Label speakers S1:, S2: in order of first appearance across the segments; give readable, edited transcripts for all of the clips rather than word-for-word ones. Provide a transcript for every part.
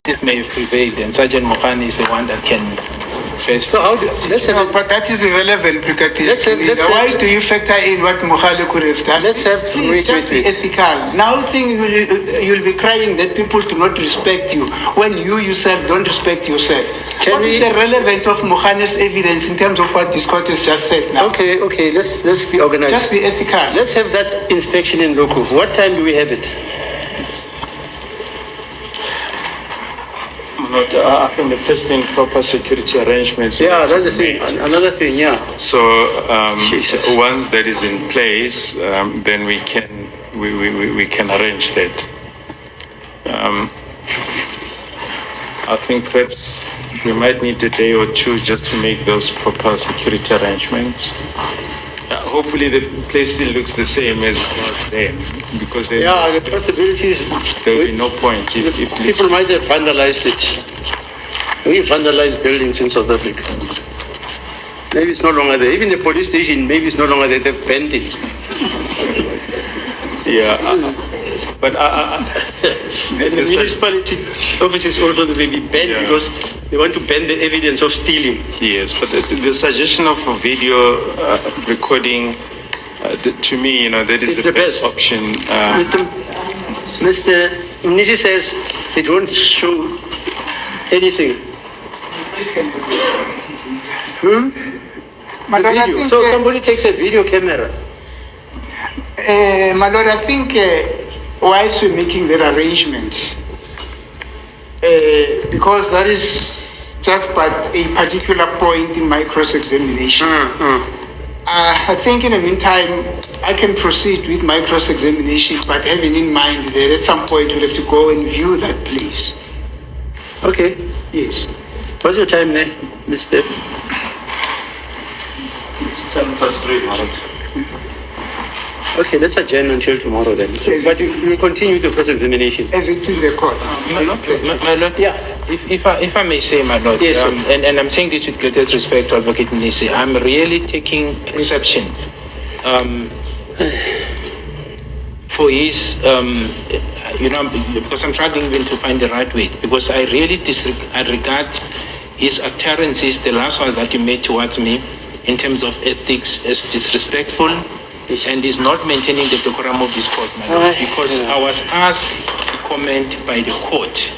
S1: This may have prevailed, and Sergeant Mokhane is the one that can best.
S2: So how do let's have
S3: No, but that is irrelevant, Brigadier.
S2: Let's have-
S3: Why do you factor in what Mokhale could have done?
S2: Let's have-
S3: Please, just be ethical. Now think you'll be crying that people do not respect you when you yourself don't respect yourself. What is the relevance of Mokhane's evidence in terms of what this court has just said now?
S2: Okay, let's be organized.
S3: Just be ethical.
S2: Let's have that inspection in Loku. What time do we have it?
S1: But I think the first thing, proper security arrangements.
S2: Yeah, that's the thing. Another thing, yeah.
S4: So
S2: Jesus.
S4: once that is in place, then we can arrange that. I think perhaps we might need a day or two just to make those proper security arrangements. Hopefully the place still looks the same as it was then, because then
S2: Yeah, the possibilities.
S4: there will be no point if
S2: People might have vandalized it. We vandalize buildings in South Africa. Maybe it's no longer there. Even the police station, maybe it's no longer there. They've banned it.
S4: but
S2: The municipality offices also may be banned because they want to ban the evidence of stealing.
S4: Yes, but the suggestion of a video recording, to me, that is
S2: It's
S4: the
S2: the
S4: best
S2: best.
S4: option.
S2: Mr. Nisi says it won't show anything.
S3: My Lord, I
S2: Video.
S3: think,
S2: So somebody takes a video camera.
S3: my Lord, I think whilst we're making that arrangement, because that is just but a particular point in my cross-examination. I think in the meantime, I can proceed with my cross-examination, but having in mind that at some point we'll have to go and view that place.
S2: Okay.
S3: Yes.
S2: What's your time there, Mr.
S4: It's 7:03.
S2: Okay, let's adjourn until tomorrow then. So,
S3: Yes.
S2: but you will continue the cross-examination.
S3: As it is the court.
S1: My Lord, if I may say, my Lord,
S2: Yes, sir.
S1: and I'm saying this with greatest respect to Advocate Nisi, I'm really taking exception for his, because I'm struggling even to find the right word, because I really regard his utterances, the last one that he made towards me, in terms of ethics, as disrespectful, and is not maintaining the decorum of this court, my Lord, because I was asked to comment by the court.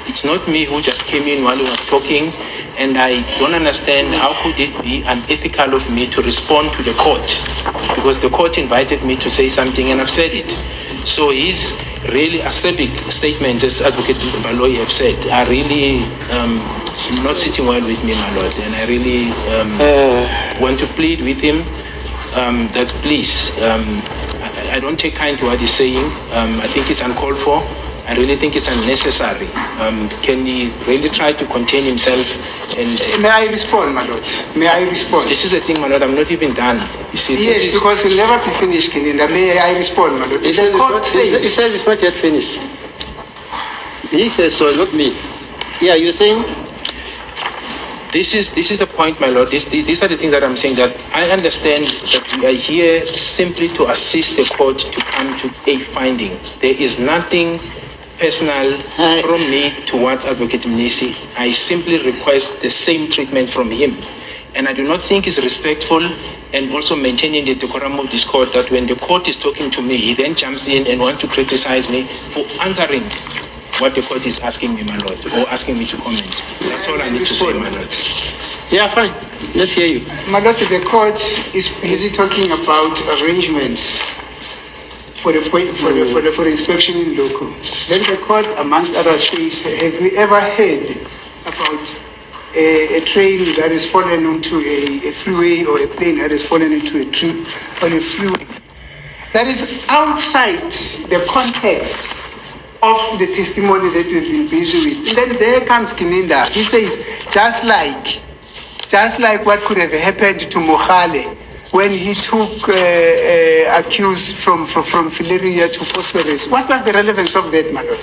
S1: It's not me who just came in while he was talking, and I don't understand how could it be unethical of me to respond to the court, because the court invited me to say something and I've said it. So his really acerbic statements, as Advocate Baloyi have said, are really not sitting well with me, my Lord, and I really want to plead with him that please, I don't take kind to what he's saying. I think it's uncalled for. I really think it's unnecessary. Can he really try to contain himself? And
S3: May I respond, my Lord? May I respond?
S1: this is the thing, my Lord, I'm not even done. You see,
S3: Yes,
S1: this is,
S3: because he'll never be finished, Kininda. May I respond, my Lord?
S2: He says it's not yet finished. He says so, not me. Yeah, you're saying?
S1: this is the point, my Lord. These are the things that I'm saying, that I understand that we are here simply to assist the court to come to a finding. There is nothing personal from me towards Advocate Mnisi. I simply request the same treatment from him. And I do not think it's respectful and also maintaining the decorum of this court that when the court is talking to me, he then jumps in and wants to criticize me for answering what the court is asking me, my Lord, or asking me to comment. That's all I need to say, my Lord.
S2: Yeah, fine. Let's hear you.
S3: My Lord, the court is busy talking about arrangements for the inspection in local. Then the court, amongst others, says, have we ever heard about a train that has fallen onto a freeway, or a plane that has fallen into on a freeway? That is outside the context of the testimony that we've been busy with. And then there comes Kininda. He says, just like what could have happened to Mokhale when he took accused from filariasis to phosphorus. What was the relevance of that, my Lord?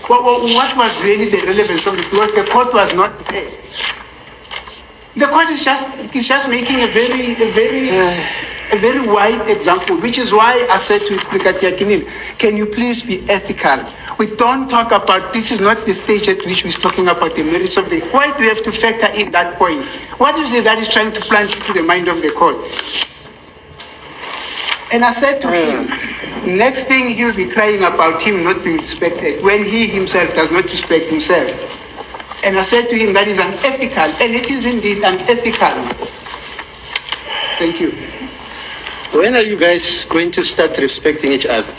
S3: what was really the relevance of it? Because the court was not there. The court is just making a very wide example, which is why I said to Prikatiakinin, can you please be ethical? We don't talk about, this is not the stage at which we're talking about the merits of the, why do we have to factor in that point? What is it that is trying to plant into the mind of the court? And I said to him, next thing he'll be crying about him not being respected when he himself does not respect himself. And I said to him, that is unethical, and it is indeed unethical. Thank you.
S2: When are you guys going to start respecting each other?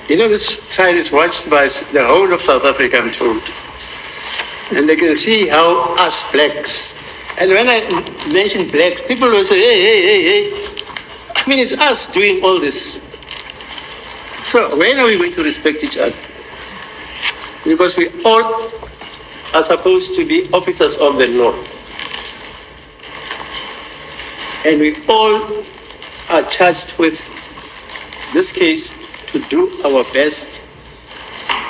S2: You know, this trial is watched by the whole of South Africa, I'm told. And they can see how us blacks, and when I mention blacks, people will say, hey. I mean, it's us doing all this. So when are we going to respect each other? Because we all are supposed to be officers of the law. And we all are charged with this case to do our best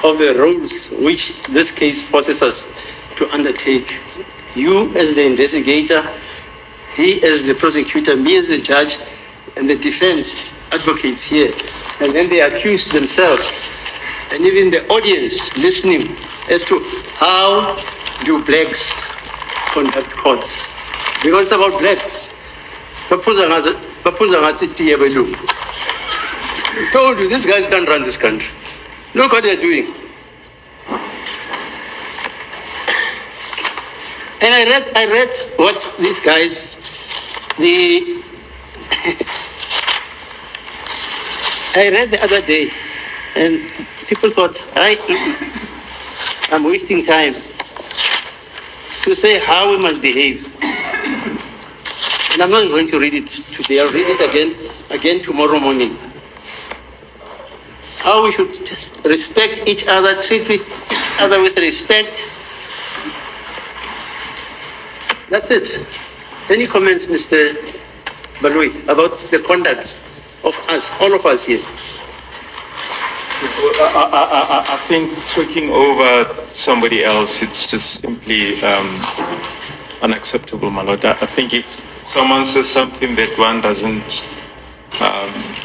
S2: of the roles which this case forces us to undertake. You as the investigator, he as the prosecutor, me as the judge, and the defense advocates here. And then they accuse themselves, and even the audience listening as to how do blacks conduct courts. Because it's about blacks. I told you, these guys can't run this country. Look what they're doing. And I read what these guys, I read the other day, and people thought, I'm wasting time to say how we must behave. And I'm not going to read it today. I'll read it again tomorrow morning. How we should respect each other, treat each other with respect. That's it. Any comments, Mr. Balui, about the conduct of us, all of us here?
S4: I think talking over somebody else, it's just simply unacceptable, my lord. I think if someone says something that one doesn't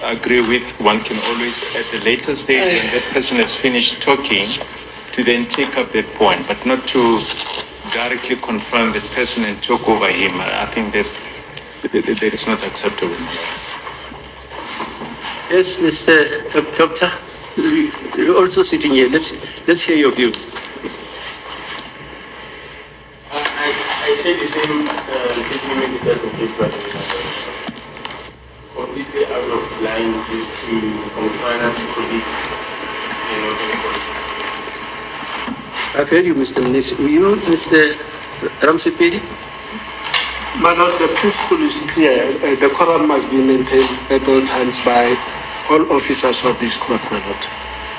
S4: agree with, one can always, at a later stage, when that person has finished talking, to then take up that point, but not to directly confront that person and talk over him. I think that is not acceptable.
S2: Yes, Mr. Doctor, you're also sitting here. Let's hear your view.
S5: I share the same sentiments that completely out of line is to confine us colleagues in open court.
S2: I've heard you, Mr. Minister. You, Mr. Ramsepedi?
S6: My lord, the principle is clear. The decorum must be maintained at all times by all officers of this court, my lord.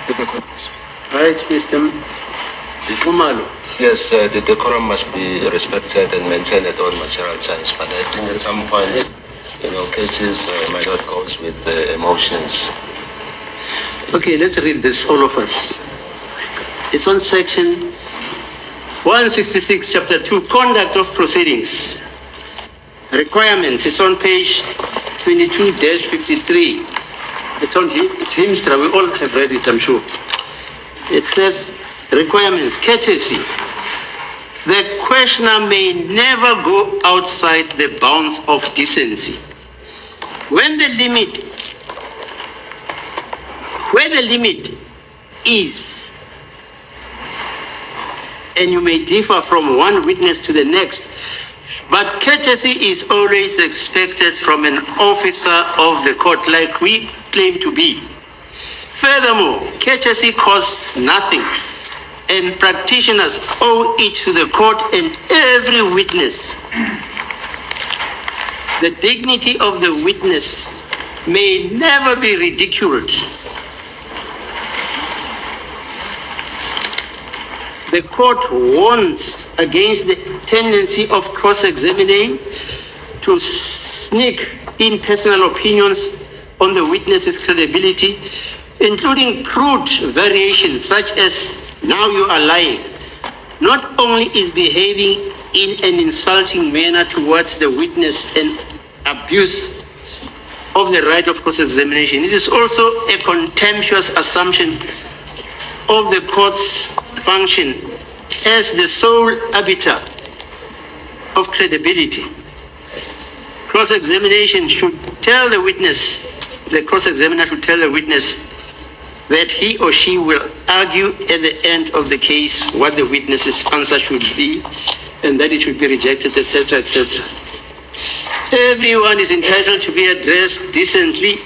S6: As the court is.
S2: Right, Mr. Kumalo.
S7: Yes, the decorum must be respected and maintained at all material times. But I think at some point, cases might not go with emotions.
S2: Okay, let's read this, all of us. It's on section 166, chapter 2, conduct of proceedings. Requirements, it's on page 22-53. It's Himstra, we all have read it, I'm sure. It says, requirements, courtesy. The questioner may never go outside the bounds of decency. Where the limit is, and you may differ from one witness to the next, but courtesy is always expected from an officer of the court, like we claim to be. Furthermore, courtesy costs nothing, and practitioners owe it to the court and every witness. The dignity of the witness may never be ridiculed. The court warns against the tendency of cross-examining to sneak in personal opinions on the witness's credibility including crude variations such as "now you are lying," not only is behaving in an insulting manner towards the witness and abuse of the right of cross-examination, it is also a contemptuous assumption of the court's function as the sole arbiter of credibility. Cross-examination should tell the witness, the cross-examiner should tell the witness that he or she will argue at the end of the case what the witness's answer should be and that it should be rejected, etc., etc. Everyone is entitled to be addressed decently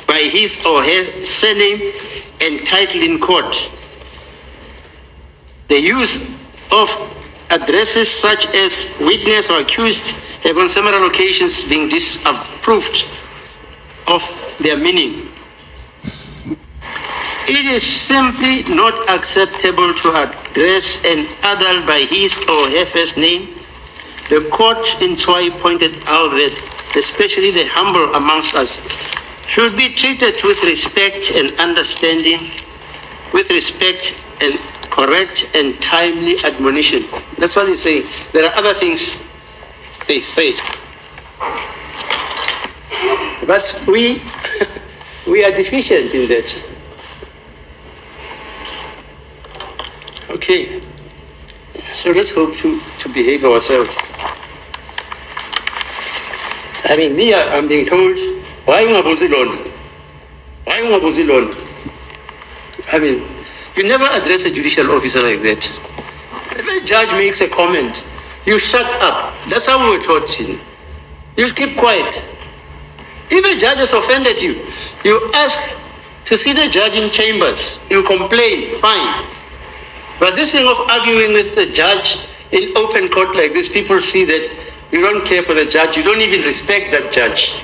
S2: by his or her surname and title in court. The use of addresses such as witness or accused have on several occasions been disapproved of their meaning. It is simply not acceptable to address an adult by his or her first name. The court in Choi pointed out that especially the humble amongst us should be treated with respect and understanding, with respect and correct and timely admonition. That's what he's saying. There are other things they say. But we are deficient in that. Okay, so let's hope to behave ourselves. I mean, me, I'm being told, why ungabuzilona? Why ungabuzilona? I mean, you never address a judicial officer like that. If a judge makes a comment, you shut up. That's how we were taught. You keep quiet. If a judge has offended you, you ask to see the judge in chambers. You complain, fine. But this thing of arguing with the judge in open court like this, people see that you don't care for the judge, you don't even respect that judge.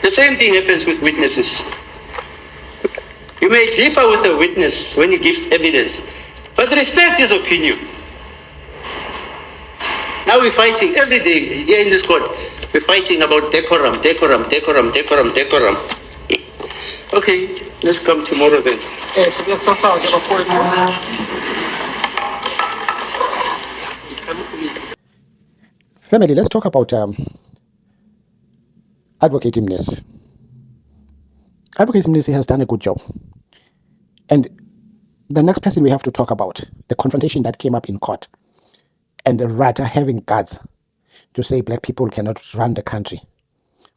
S2: The same thing happens with witnesses. You may differ with a witness when he gives evidence, but respect his opinion. Now we're fighting every day here in this court. We're fighting about decorum. Okay, let's come tomorrow then.
S8: Family, let's talk about Advocate Mnisi. Advocate Mnisi has done a good job. And the next person we have to talk about, the confrontation that came up in court, and the Ratha having guts to say black people cannot run the country.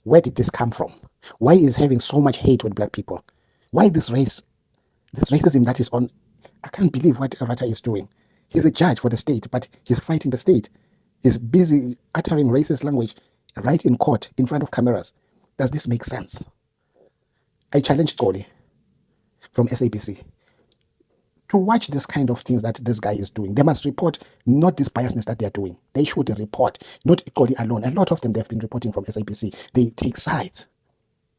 S8: Where did this come from? Why is having so much hate with black people? Why this racism that is on? I can't believe what Ratha is doing. He's a judge for the state, but he's fighting the state. He's busy uttering racist language right in court, in front of cameras. Does this make sense? I challenged Koli from SABC to watch this kind of things that this guy is doing. They must report not this biasness that they are doing. They should report, not Koli alone. A lot of them, they've been reporting from SABC. They take sides.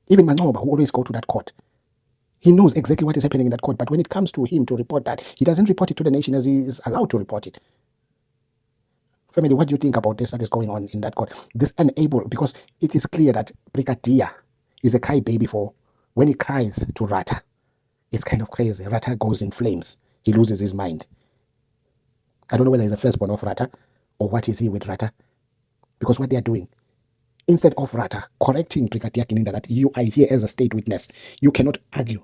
S8: Even Manoba, who always go to that court, he knows exactly what is happening in that court. But when it comes to him to report that, he doesn't report it to the nation as he is allowed to report it. Family, what do you think about this that is going on in that court? This unable, because it is clear that Brigadier is a crybaby for when he cries to Ratha. It's kind of crazy. Ratha goes in flames. He loses his mind. I don't know whether he's a firstborn of Ratha or what is he with Ratha. Because what they are doing, instead of Ratha correcting Brigadier Kininda that you are here as a state witness, you cannot argue.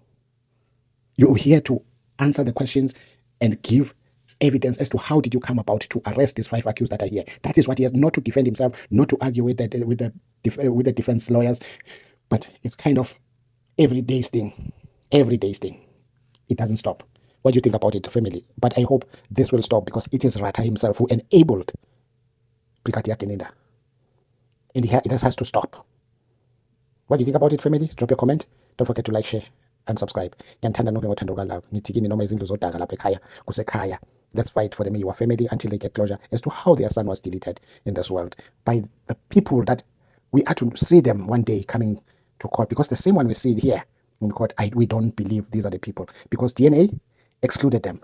S8: You're here to answer the questions and give evidence as to how did you come about to arrest these 5 accused that are here. That is what he has, not to defend himself, not to argue with the defense lawyers, but it's kind of everyday's thing. It doesn't stop. What do you think about it, family? But I hope this will stop because it is Ratha himself who enabled Brigadier Kininda. And it has to stop. What do you think about it, family? Drop your comment. Don't forget to like, share, and subscribe. Let's fight for the Miwa family until they get closure as to how their son was deleted in this world by the people that we are to see them one day coming to court. Because the same one we see here in court, we don't believe these are the people. Because DNA excluded them.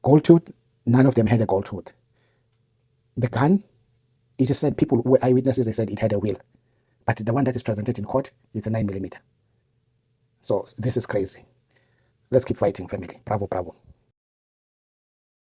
S8: Gold tooth, none of them had a gold tooth. The gun, it is said people were eyewitnesses, they said it had a wheel. But the one that is presented in court, it's a 9mm. So this is crazy. Let's keep fighting, family. Bravo, bravo.